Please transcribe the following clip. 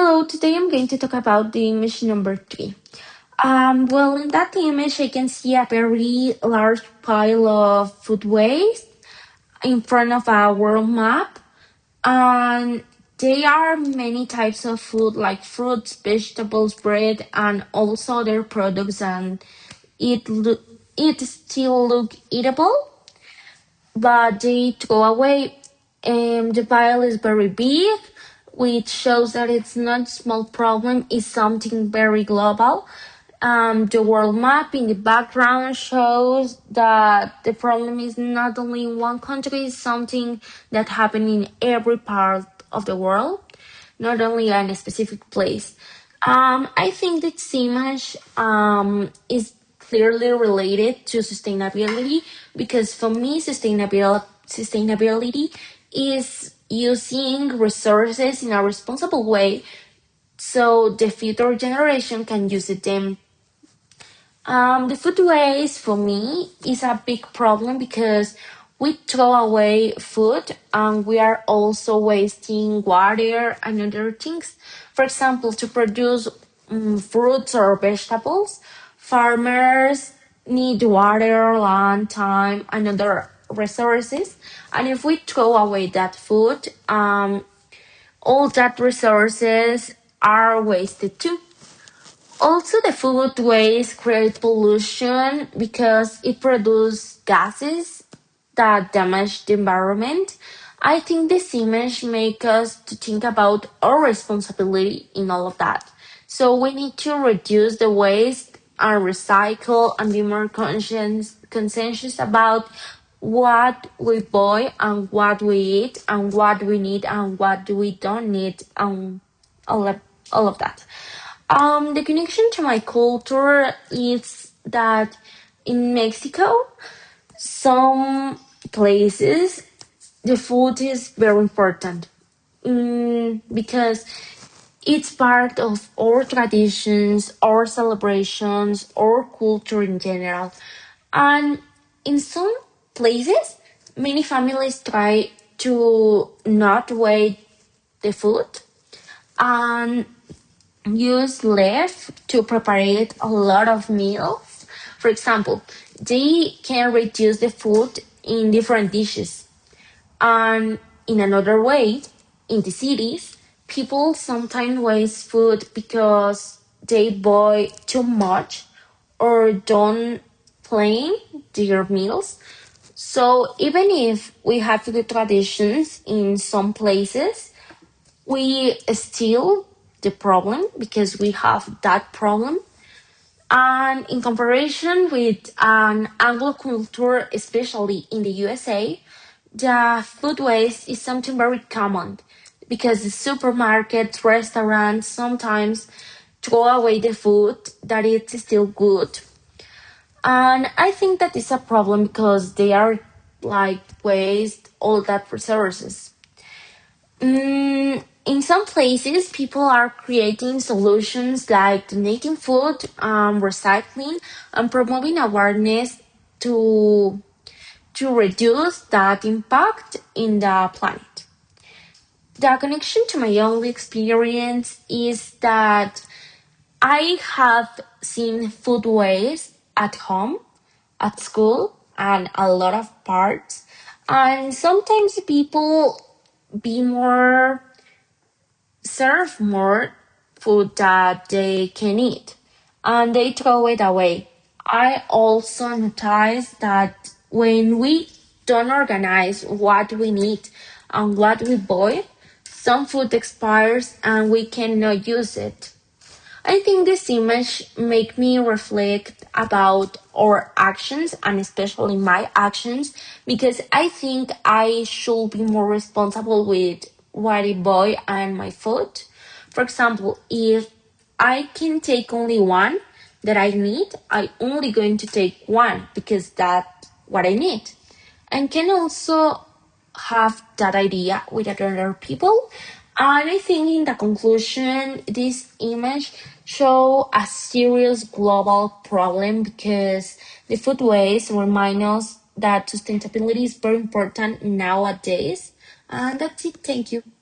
Hello, today I'm going to talk about the image number three. In that image, I can see a very large pile of food waste in front of a world map. And there are many types of food like fruits, vegetables, bread, and also other products, and it still look eatable, but they throw away. The pile is very big, which shows that it's not a small problem, it's something very global. The world map in the background shows that the problem is not only in one country, it's something that happens in every part of the world, not only in a specific place. I think this image is clearly related to sustainability because for me, sustainability is using resources in a responsible way so the future generation can use them. The food waste for me is a big problem because we throw away food and we are also wasting water and other things. For example, to produce fruits or vegetables, farmers need water, land, time, and other resources. And if we throw away that food, all that resources are wasted too. Also, the food waste create pollution because it produces gases that damage the environment. I think this image makes us to think about our responsibility in all of that. So we need to reduce the waste and recycle and be more conscientious about what we buy and what we eat and what we need and what we don't need and all of that. The connection to my culture is that in Mexico, some places the food is very important because it's part of our traditions, our celebrations, our culture in general. And in some places, many families try to not waste the food and use left to prepare a lot of meals. For example, they can reduce the food in different dishes. And in another way, in the cities, people sometimes waste food because they buy too much or don't plan their meals. So even if we have good traditions in some places, we still the problem because we have that problem. And in comparison with an Anglo culture, especially in the USA, the food waste is something very common because the supermarkets, restaurants sometimes throw away the food that is still good. And I think that is a problem because they are like waste all that resources. In some places, people are creating solutions like donating food, recycling, and promoting awareness to reduce that impact in the planet. The connection to my own experience is that I have seen food waste at home, at school, and a lot of parts. And sometimes people be more serve more food that they can eat and they throw it away. I also notice that when we don't organize what we need and what we buy, some food expires and we cannot use it. I think this image make me reflect about our actions and especially my actions because I think I should be more responsible with what I buy and my food. For example, if I can take only one that I need, I only going to take one because that's what I need. And can also have that idea with other people. And I think in the conclusion, this image show a serious global problem because the food waste remind us that sustainability is very important nowadays. And that's it. Thank you.